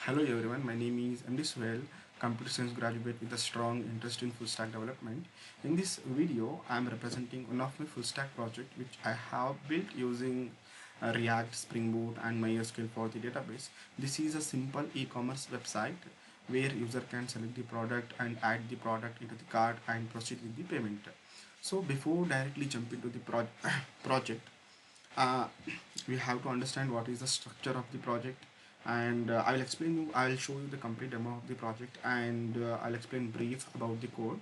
Hello everyone, my name is MD Suhail, computer science graduate with a strong interest in full stack development. In this video, I am representing one of my full stack project which I have built using React, Spring Boot and MySQL for the database. This is a simple e-commerce website where user can select the product and add the product into the cart and proceed with the payment. So before directly jump into the project, uh, we have to understand what is the structure of the project, and I'll show you the complete demo of the project, and I'll explain brief about the code.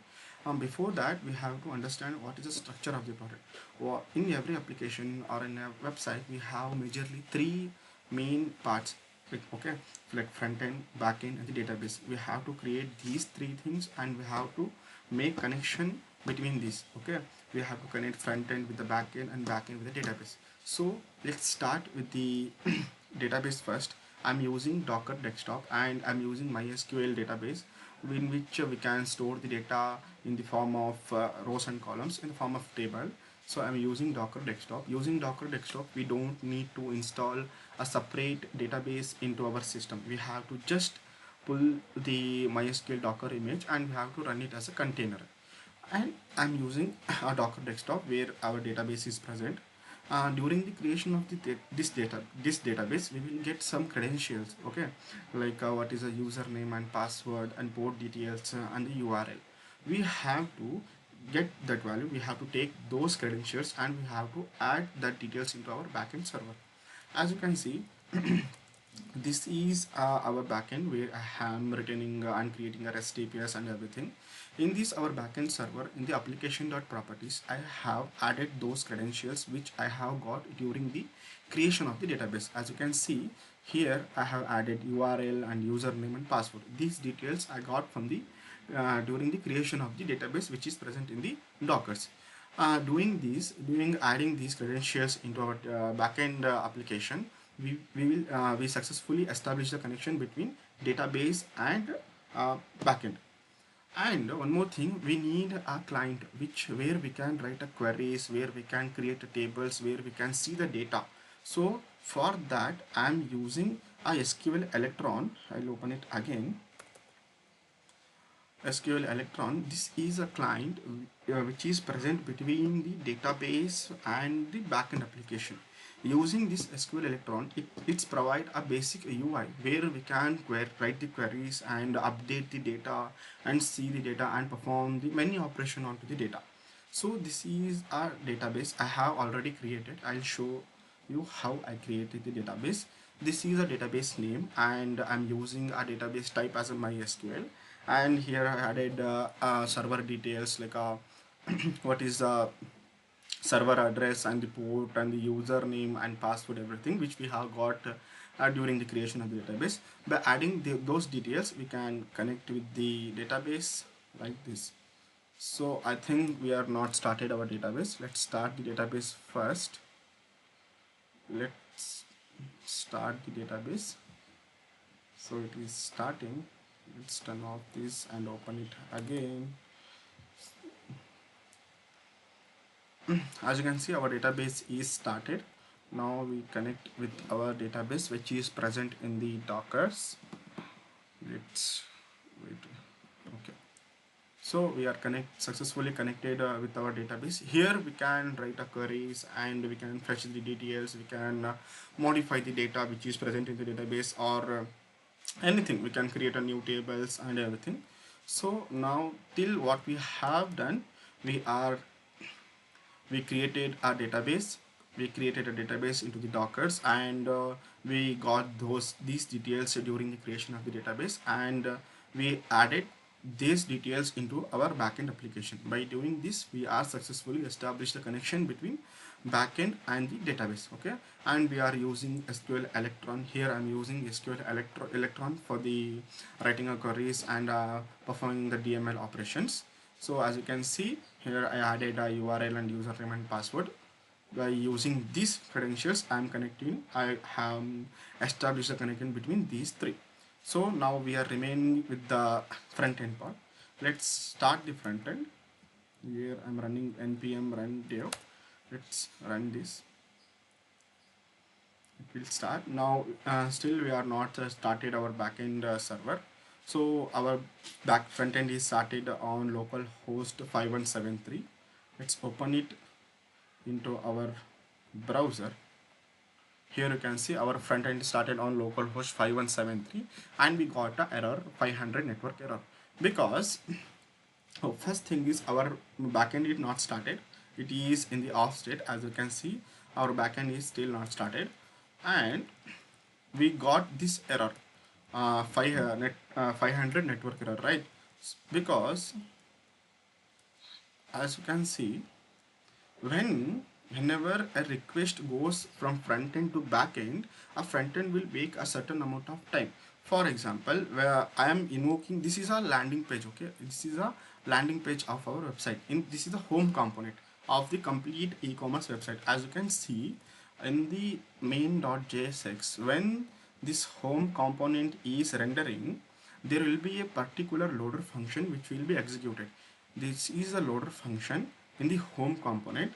Before that, we have to understand what is the structure of the project. In every application or in a website, we have majorly three main parts, okay, like front end, back end and the database. We have to create these three things and we have to make connection between these. Okay, we have to connect front end with the back end and back end with the database. So let's start with the database first. I'm using Docker desktop and I'm using MySQL database, in which we can store the data in the form of rows and columns in the form of table. So I'm using Docker desktop. Using Docker desktop, we don't need to install a separate database into our system. We have to just pull the MySQL Docker image and we have to run it as a container. And I'm using a Docker desktop where our database is present. During the creation of this database, we will get some credentials, okay, like what is a username and password and port details and the URL. We have to get that value. We have to take those credentials and we have to add that details into our backend server. As you can see, this is our backend where I am returning and creating a REST APIs and everything. In this our backend server, in the application.properties, I have added those credentials which I have got during the creation of the database. As you can see here, I have added URL and username and password. These details I got from the during the creation of the database, which is present in the Dockers. Doing adding these credentials into our backend application, we successfully establish the connection between database and backend. And one more thing, we need a client where we can write a queries, where we can create a tables, where we can see the data. So for that, I'm using a SQL Electron. I'll open it again. SQL Electron. This is a client which is present between the database and the backend application. Using this SQL Electron, it's provide a basic UI where we can write the queries and update the data and see the data and perform the many operation onto the data. So this is a database I have already created. I'll show you how I created the database. This is a database name and I'm using a database type as a MySQL, and here I added server details like what is the server address and the port and the username and password, everything which we have got during the creation of the database. By adding those details, we can connect with the database like this. So I think we are not started our database. Let's start the database first. Let's start the database. So it is starting. Let's turn off this and open it again. As you can see, our database is started. Now we connect with our database which is present in the Dockers. Let's wait. Okay, so we are successfully connected with our database. Here we can write a queries and we can fetch the details. We can modify the data which is present in the database, or anything. We can create a new tables and everything. So now till what we have done, we are we created a database into the Dockers, and we got these details during the creation of the database, and we added these details into our backend application. By doing this, we are successfully established the connection between backend and the database. Okay, and we are using SQL Electron. Here I'm using SQL Electron for the writing of queries and performing the DML operations. So as you can see here, I added a URL and username and password. By using these credentials, I have established a connection between these three. So now we are remaining with the front end part. Let's start the front end. Here I'm running npm run dev. Let's run this. it will start now. Still we are not started our backend server, so our back front end is started on local host 5173. Let's open it into our browser. Here you can see our front end started on localhost 5173 and we got a error 500 network error because first thing is our backend is not started. It is in the off state. As you can see, our backend is still not started and we got this error 500 network error, right? Because as you can see, whenever a request goes from front end to back end, a front end will take a certain amount of time. For example, where I am invoking, this is a landing page, okay? This is a landing page of our website. This is the home component of the complete e-commerce website. As you can see in the main.jsx, when this home component is rendering, there will be a particular loader function which will be executed. This is a loader function in the home component.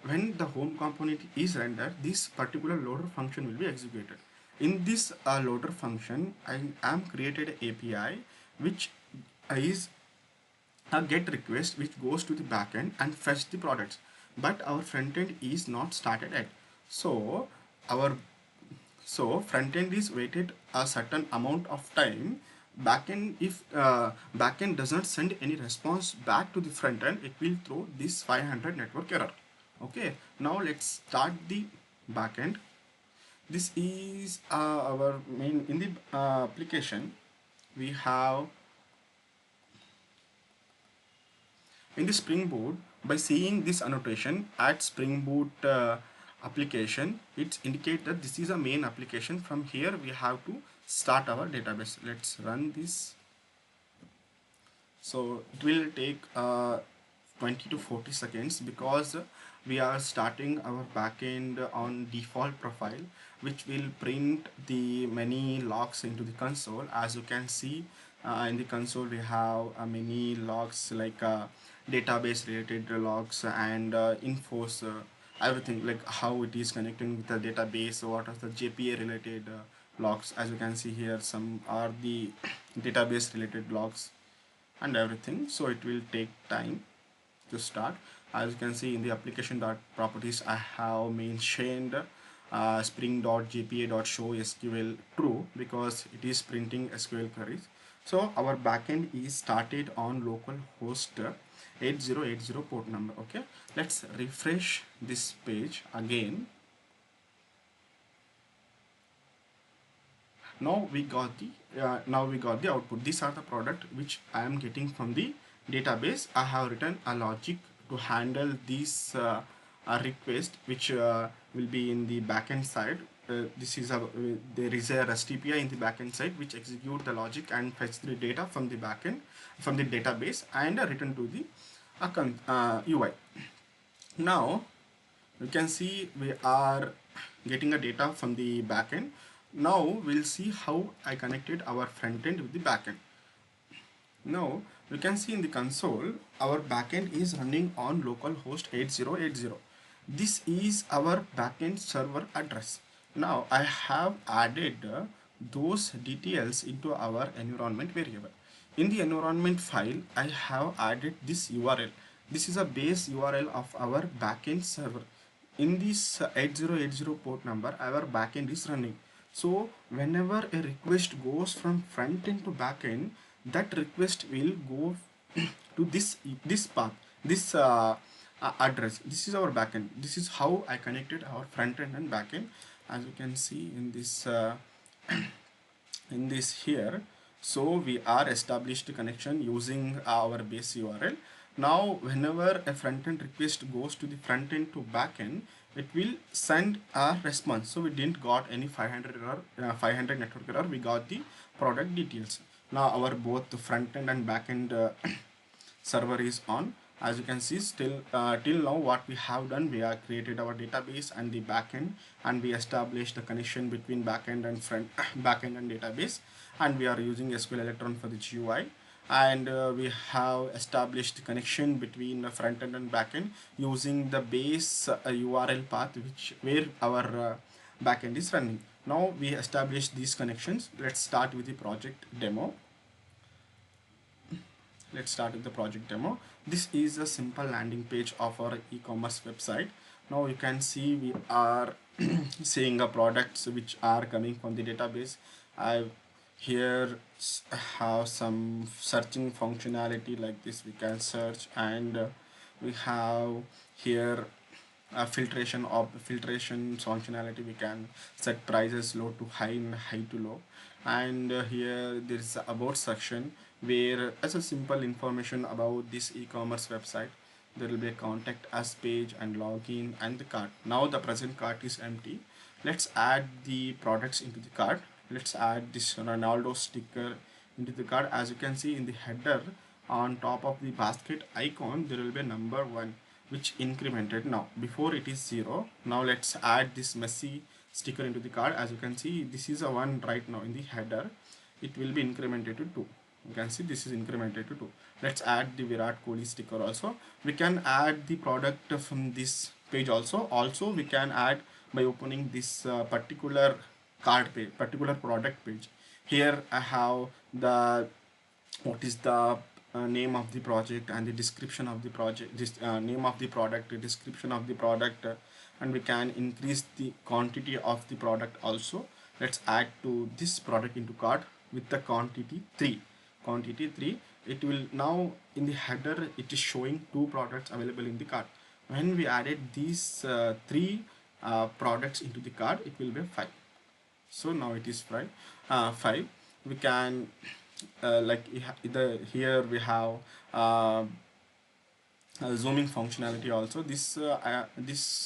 When the home component is rendered, this particular loader function will be executed. In this loader function, I am created an API which is a get request which goes to the backend and fetch the products. But our front end is not started yet. So our front end is waited a certain amount of time. Backend, if backend does not send any response back to the front end, it will throw this 500 network error. Okay, now let's start the backend. This is our main in the application. We have in the Spring Boot, by seeing this annotation at Spring Boot application, it indicates that this is a main application. From here we have to start our database. Let's run this. So it will take 20 to 40 seconds because we are starting our backend on default profile, which will print the many logs into the console. As you can see in the console, we have many logs like database related logs and infos, everything like how it is connecting with the database, what are the JPA related logs. As you can see here, some are the database related logs and everything. So it will take time to start. As you can see in the application dot properties, I have mentioned spring.jpa.show SQL true because it is printing SQL queries. So our backend is started on local host 8080 port number. Okay, let's refresh this page again. Now we got the output. These are the product which I am getting from the database. I have written a logic to handle these request which will be in the backend side. This is a there is a REST API in the backend side which execute the logic and fetch the data from the backend from the database and return to the UI. Now you can see we are getting a data from the backend. Now we'll see how I connected our front end with the backend. Now you can see in the console our backend is running on localhost 8080. This is our backend server address. Now I have added those details into our environment variable. In the environment file, I have added this URL. This is a base URL of our backend server. In this 8080 port number, our backend is running. So whenever a request goes from front end to backend, that request will go to this path, this address. This is our backend. This is how I connected our front end and backend. As you can see in this here, so we are established connection using our base URL. Now whenever a front end request goes to the front end to back end, it will send a response. So we didn't got any 500 error, 500 network error. We got the product details. Now our both the front end and back end server is on. As you can see, still till now what we have done, we have created our database and the backend, and we established the connection between backend and front backend and database, and we are using SQL Electron for the GUI, and we have established connection between the front end and backend using the base URL path which where our backend is running. Now we establish these connections. Let's start with the project demo. Let's start with the project demo. This is a simple landing page of our e-commerce website. Now you can see we are seeing the products which are coming from the database. I here have some searching functionality like this. We can search, and we have here filtration functionality. We can set prices low to high and high to low, and here there is a about section where as a simple information about this e-commerce website. There will be a contact us page and login and the cart. Now the present cart is empty. Let's add the products into the cart. Let's add this Ronaldo sticker into the cart. As you can see in the header, on top of the basket icon there will be a number 1 which incremented. Now before it is 0. Now let's add this Messi sticker into the card. As you can see, this is a 1 right now in the header. It will be incremented to 2. You can see this is incremented to 2. Let's add the Virat Kohli sticker also. We can add the product from this page also we can add by opening this particular card page, particular product page. Here I have the what is the name of the project and the description of the project, this name of the product, the description of the product, and we can increase the quantity of the product also. Let's add to this product into cart with the quantity 3. It will now in the header it is showing 2 products available in the cart. When we added these 3 products into the cart, it will be 5. So now it is 5. We can like here we have uh, zooming functionality also. This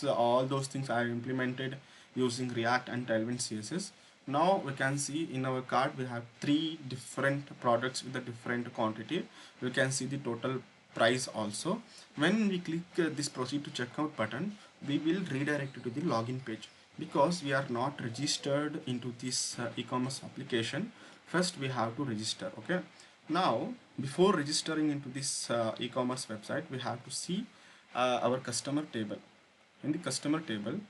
all those things are implemented using React and Tailwind CSS. Now we can see in our cart we have 3 different products with a different quantity. We can see the total price also. When we click this proceed to checkout button, we will redirect to the login page because we are not registered into this e-commerce application. First we have to register. Okay, now before registering into this e-commerce website, we have to see our customer table. In the customer table,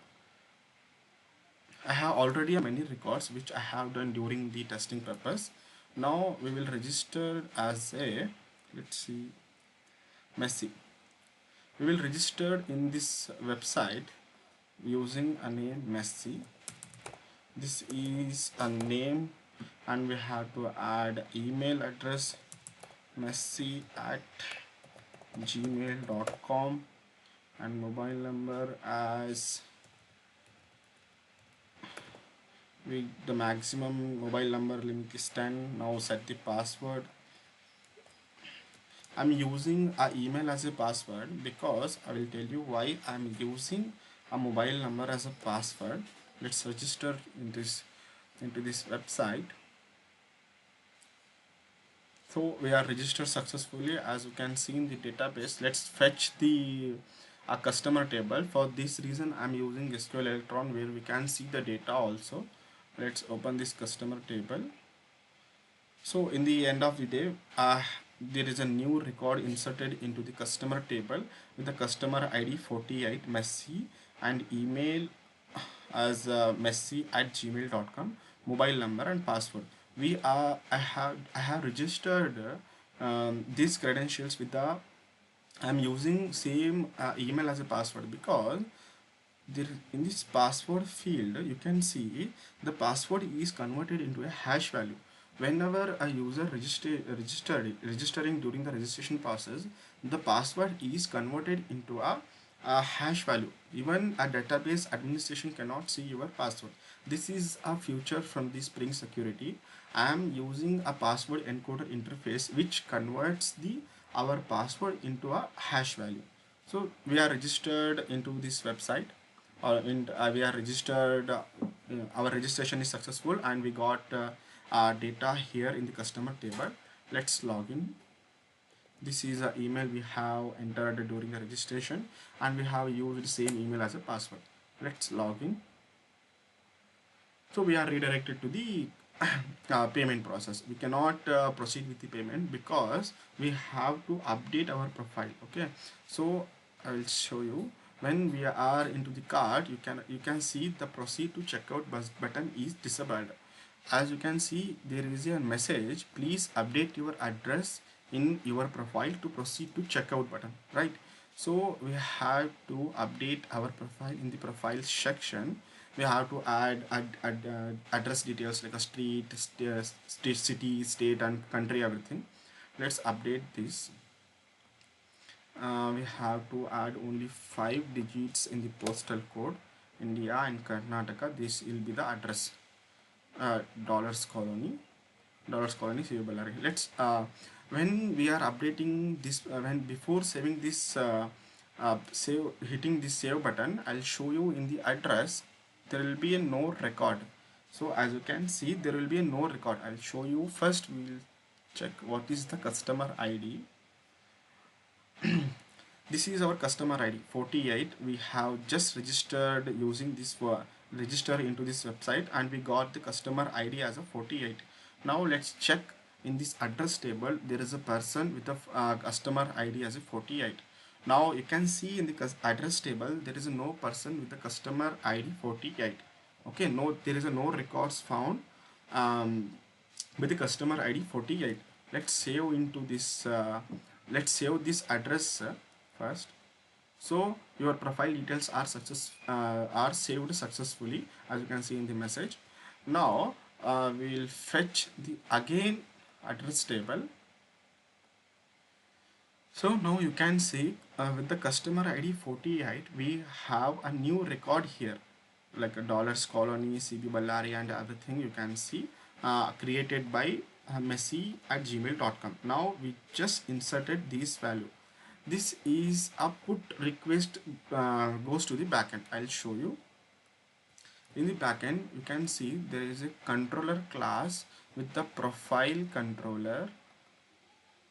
I have already many records which I have done during the testing purpose. Now we will register as a, let's see, Messi. We will register in this website using a name Messi. This is a name, and we have to add email address messi@gmail.com and mobile number as the maximum mobile number limit is 10. Now set the password. I'm using a email as a password because I will tell you why I'm using a mobile number as a password. Let's register in into this website. So we are registered successfully. As you can see in the database, let's fetch the customer table. For this reason I'm using SQL Electron where we can see the data also. Let's open this customer table. So in the end of the day, there is a new record inserted into the customer table with the customer ID 48 Messi and email as messi@gmail.com, mobile number and password. I have registered these credentials with the I'm using same email as a password because there in this password field you can see the password is converted into a hash value. Whenever a user registering during the registration process, the password is converted into a hash value. Even a database administration cannot see your password. This is a feature from the Spring Security. I am using a password encoder interface which converts the our password into a hash value. So we are registered into this website, or we are registered. Our registration is successful, and we got data here in the customer table. Let's log in. This is an email we have entered during the registration, and we have used the same email as a password. Let's log in. So we are redirected to the payment process. We cannot proceed with the payment because we have to update our profile. Okay, so I will show you. when we are into the cart, you can see the proceed to checkout button is disabled. As you can see, there is a message, please update your address in your profile to proceed to checkout button, right? So we have to update our profile. In the profile section, we have to add address details like a street, city, state and country, everything. Let's update this. We have to add only 5 digits in the postal code, India and Karnataka. This will be the address. Dollars colony, Sivaballari. Let's when we are updating this, when before saving this, save hitting this save button, I'll show you in the address there will be a no record. So as you can see, there will be a no record. I'll show you. First we will check what is the customer ID. This is our customer ID 48. We have just registered using this for register into this website, and we got the customer ID as a 48. Now let's check in this address table. There is a person with a customer ID as a 48. Now you can see in the address table there is no person with the customer ID 48. Okay, no, there is a no records found with the customer ID 48. Let's save into this. Let's save this address first. So your profile details are saved successfully, as you can see in the message. Now we will fetch the again address table. So now you can see with the customer ID 48, we have a new record here, like a dollars colony, CB Ballari and everything. You can see created by messi@gmail.com. Now we just inserted this value. This is a put request goes to the backend. I'll show you. In the backend, you can see there is a controller class with the profile controller.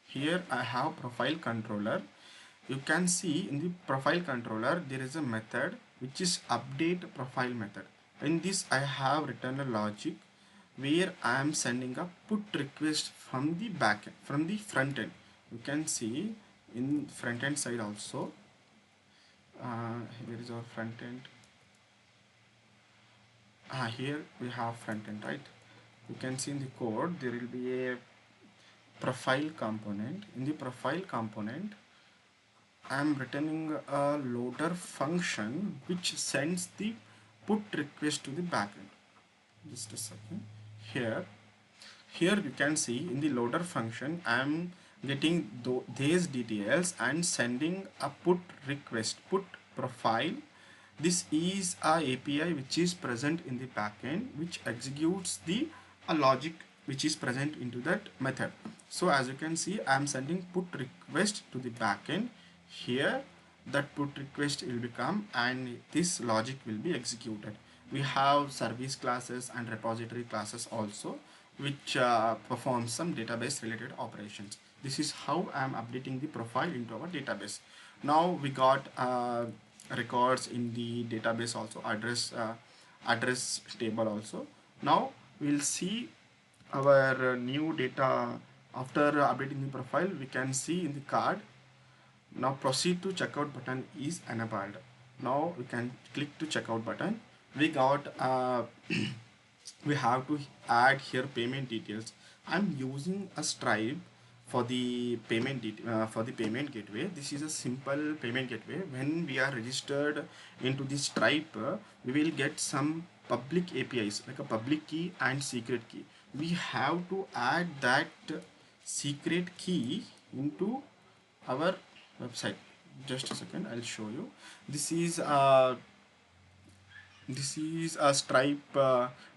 Here I have profile controller. You can see in the profile controller there is a method which is update profile method. In this I have written a logic where I am sending a put request from the backend, from the front end. You can see in front end side also. Here is our front end. Here we have front end, right? You can see in the code there will be a profile component. In the profile component, I am returning a loader function which sends the put request to the backend. Just a second. Here you can see in the loader function I am getting these details and sending a put request, put profile. This is a API which is present in the backend, which executes the logic which is present into that method. So as you can see, I am sending put request to the backend. Here that put request will become, and this logic will be executed. We have service classes and repository classes also, which perform some database related operations. This is how I am updating the profile into our database. Now we got records in the database also, address table also. Now we'll see our new data. After updating the profile, we can see in the card. Now proceed to checkout button is enabled. Now we can click to checkout button. We got we have to add here payment details. I'm using a Stripe for the payment gateway. This is a simple payment gateway. When we are registered into the Stripe, we will get some public APIs like a public key and secret key. We have to add that secret key into our website. Just a second, I'll show you. This is a Stripe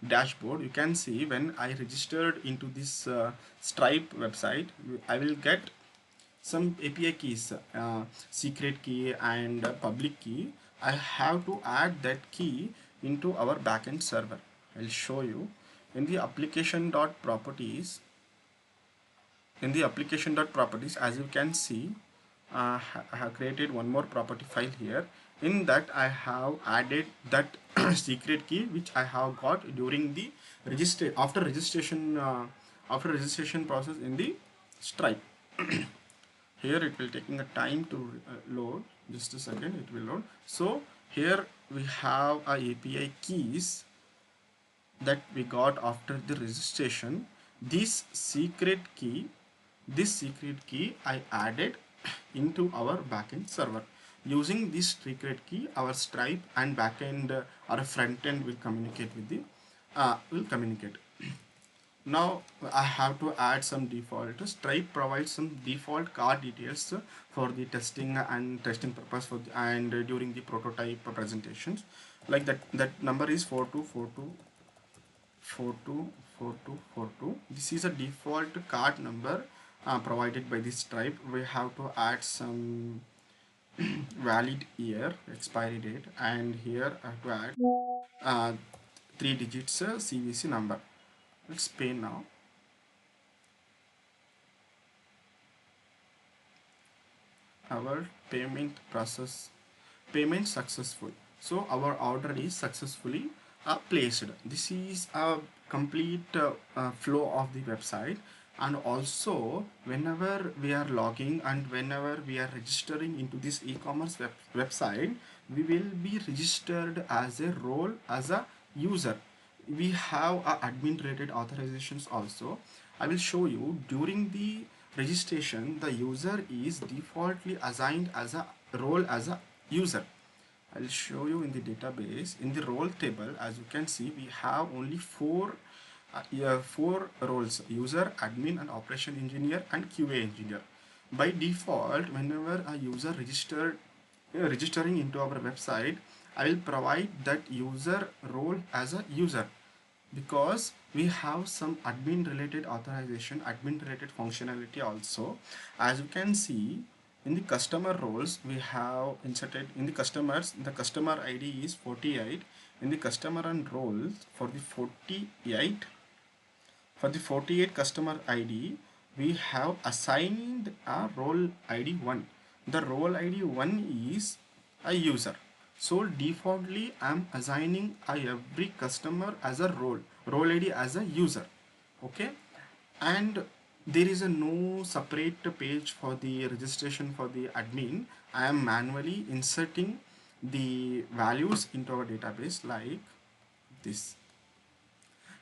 dashboard. You can see when I registered into this Stripe website, I will get some API keys, secret key and public key. I have to add that key into our backend server. I'll show you. In the application.properties, as you can see, I have created one more property file here. In that I have added that secret key which I have got during the after registration process in the Stripe. Here it will taking a time to load. Just a second, it will load. So here we have a API keys that we got after the registration. This secret key, this secret key I added into our backend server. Using this secret key, our Stripe and backend or front end will communicate with the will communicate. Now I have to add some default. Stripe provides some default card details for the testing and testing purpose for the, and during the prototype presentations. Like that number is 4242 424242. This is a default card number provided by this Stripe. We have to add some valid year, expiry date, and here I have to add uh, 3 digits CVC number. Let's pay now. Our payment successful. So our order is successfully placed. This is a complete flow of the website. And also whenever we are logging and whenever we are registering into this e-commerce website, we will be registered as a role as a user. We have admin related authorizations also. I will show you. During the registration, the user is defaultly assigned as a role as a user. I'll show you in the database. In the role table, as you can see, we have only four roles: user, admin, and operation engineer, and QA engineer. By default, whenever a user registering into our website, I will provide that user role as a user, because we have some admin related authorization, admin related functionality also. As you can see, in the customer roles, we have inserted in the customers, the customer ID is 48. In the customer and roles, for the 48 customer ID, we have assigned a role ID 1. The role ID 1 is a user. So defaultly I'm assigning every customer as a role ID as a user. Okay, and there is a no separate page for the registration for the admin. I am manually inserting the values into our database like this.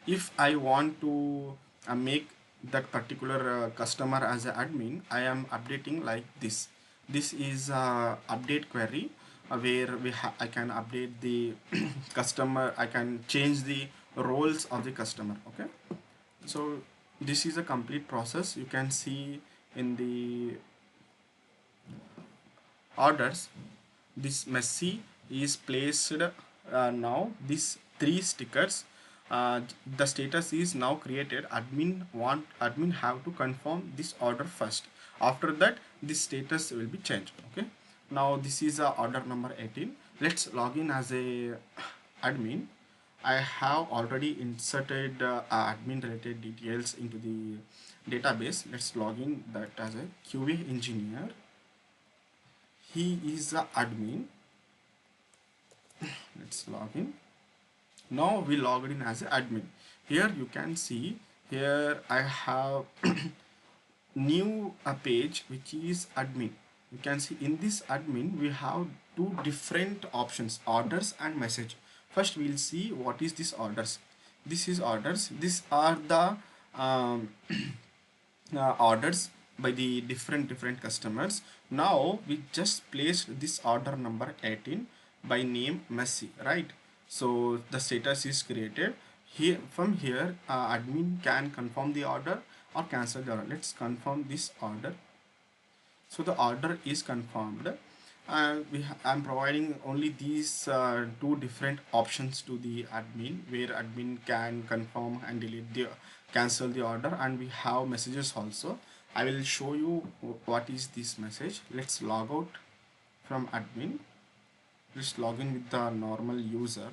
If I want to make that particular customer as an admin, I am updating like this. This is a update query where I can update the customer. I can change the roles of the customer. Okay, so this is a complete process. You can see in the orders, this messy is placed. Now these three stickers, the status is now created. Admin have to confirm this order first. After that, this status will be changed. Okay, now this is order number 18. Let's log in as a admin. I have already inserted admin related details into the database. Let's log in that as a QA engineer. He is the admin. Let's log in. Now we logged in as an admin. Here you can see, here I have new page which is admin. You can see in this admin we have two different options, orders and message. First we will see what is this orders. This is orders. These are the orders by the different customers. Now we just placed this order number 18 by name Messi, right? So the status is created. Here from here admin can confirm the order or cancel the order. Let's confirm this order. So the order is confirmed. I'm providing only these two different options to the admin, where admin can confirm and delete the cancel the order, and we have messages also. I will show you what is this message. Let's log out from admin. Let's log in with the normal user.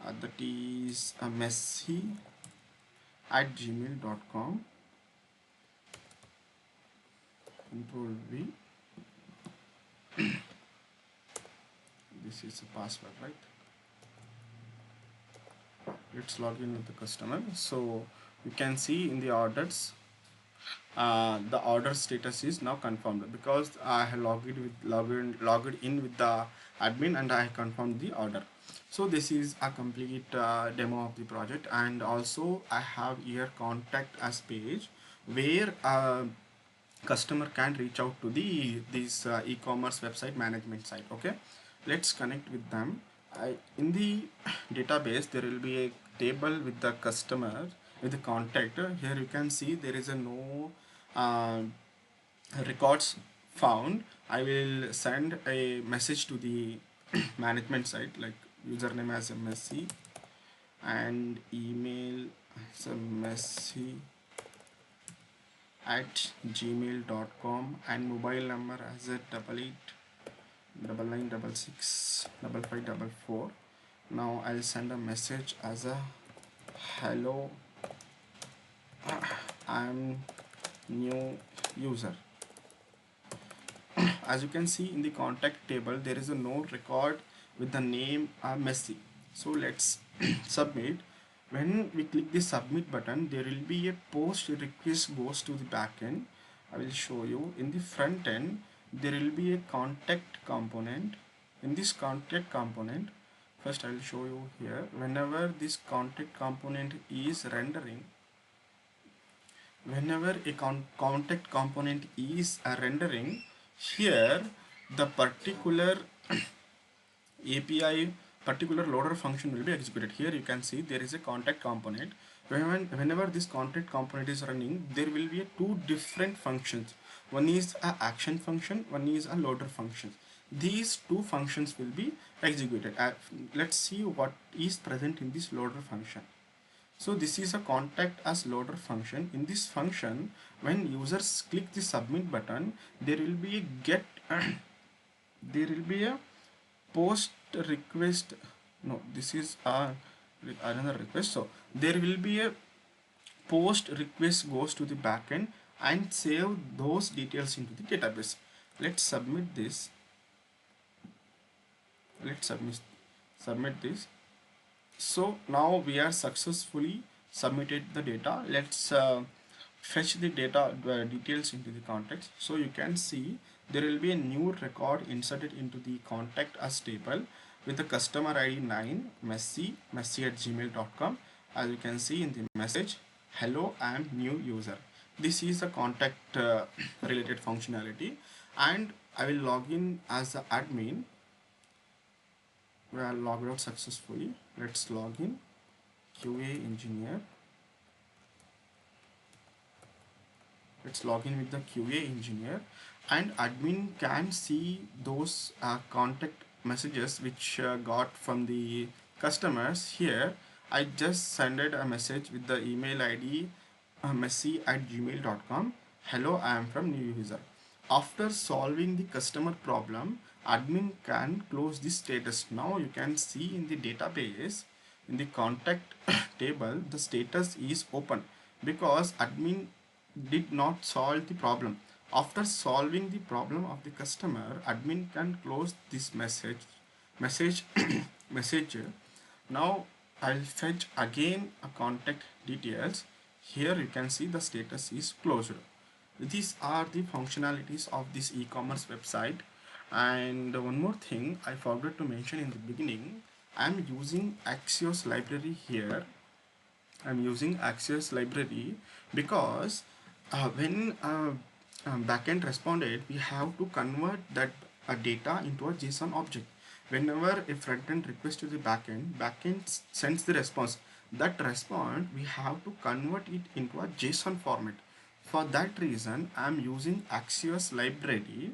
That is messi@gmail.com. Control V. This is a password, right? Let's log in with the customer. So you can see in the orders the order status is now confirmed because I have logged in with the admin and I confirmed the order. So this is a complete demo of the project, and also I have here contact us page where customer can reach out to the this e-commerce website management site. Okay, let's connect with them. In the database there will be a table with the customer with the contact. Here you can see there is a no uh, records found. I will send a message to the management site, like username as msc and email as msc at gmail.com and mobile number as a 8899665544. Now I'll send a message as a hello, I'm new user. As you can see in the contact table there is a no record with the name Messi. So let's submit. When we click the submit button there will be a post request goes to the backend. I will show you. In the front end there will be a contact component. In this contact component, first I will show you here, whenever this contact component is rendering, whenever a contact component is rendering, here the particular API particular loader function will be executed. Here you can see there is a contact component. Whenever this contact component is running, there will be two different functions. One is a action function, one is a loader function. These two functions will be executed. Let's see what is present in this loader function. So this is a contact as loader function. In this function, when users click the submit button, there will be a get there will be a post request. No, this is another request. So there will be a post request goes to the backend and save those details into the database. Let's submit this. Let's submit this. So now we are successfully submitted the data. Let's fetch the data details into the context. So you can see there will be a new record inserted into the contact us table with the customer ID 9 messi at gmail.com. As you can see in the message, hello, I am new user. This is a contact related functionality, and I will log in as the admin. We are logged out successfully. Let's log in. QA engineer. Let's log in with the QA engineer, and admin can see those contact messages which got from the customers. Here I just sent a message with the email ID messi at gmail.com. Hello, I am from new user. After solving the customer problem, admin can close this status. Now you can see in the database, in the contact table, the status is open because admin did not solve the problem. After solving the problem of the customer, admin can close this message message. Now I'll fetch again a contact details. Here you can see the status is closed. These are the functionalities of this e-commerce website. And one more thing I forgot to mention in the beginning, I'm using Axios library here. I'm using Axios library because when backend responded, we have to convert that data into a JSON object. Whenever a front end request to the backend sends the response. That response we have to convert it into a JSON format. For that reason, I am using Axios library,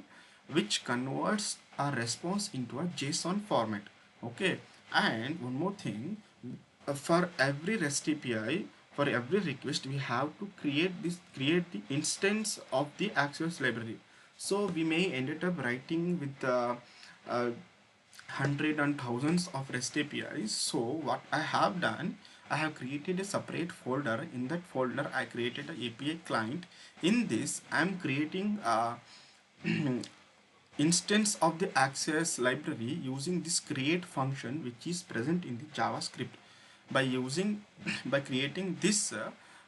which converts a response into a JSON format. Okay, and one more thing, for every REST API, for every request, we have to create the instance of the Axios library. So we may ended up writing with uh, hundred and thousands of REST APIs. So what I have done, I have created a separate folder. In that folder, I created an API client. In this, I am creating a instance of the Axios library using this create function, which is present in the JavaScript. By using, by creating this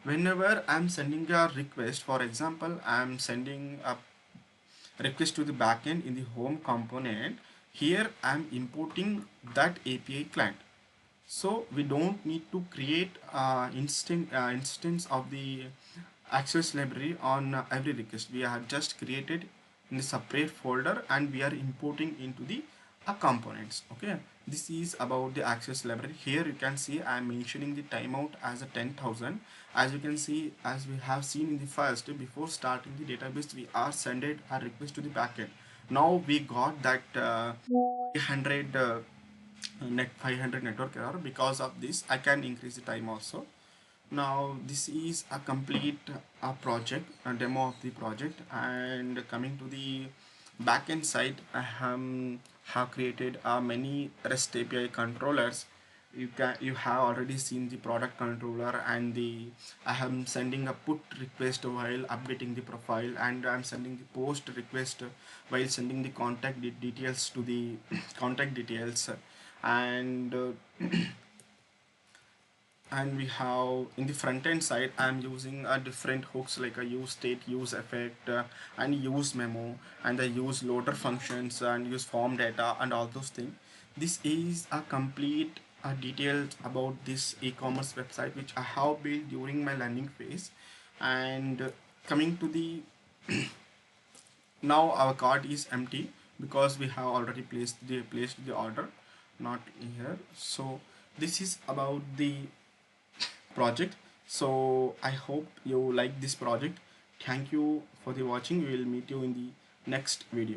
Whenever I'm sending a request, for example, I'm sending a request to the backend in the home component. Here I'm importing that API client. So we don't need to create instance of the access library on every request. We have just created in a separate folder and we are importing into the components. Okay, this is about the access library. Here you can see I am mentioning the timeout as a 10,000. As you can see, as we have seen in the first, before starting the database we are sended a request to the backend. Now we got that 500 500 network error. Because of this I can increase the time also. Now this is a complete project, a demo of the project. And coming to the backend side, I have created many REST API controllers. You have already seen the product controller and the I am sending a put request while updating the profile, and I'm sending the post request while sending the details to the contact details. And and we have in the front end side I'm using different hooks like a use state, use effect, and use memo, and the use loader functions and use form data and all those things. This is a complete details about this e-commerce website which I have built during my learning phase. And coming to the now our cart is empty because we have already placed the order, not here. So this is about the project. So I hope you like this project. Thank you for the watching. We will meet you in the next video.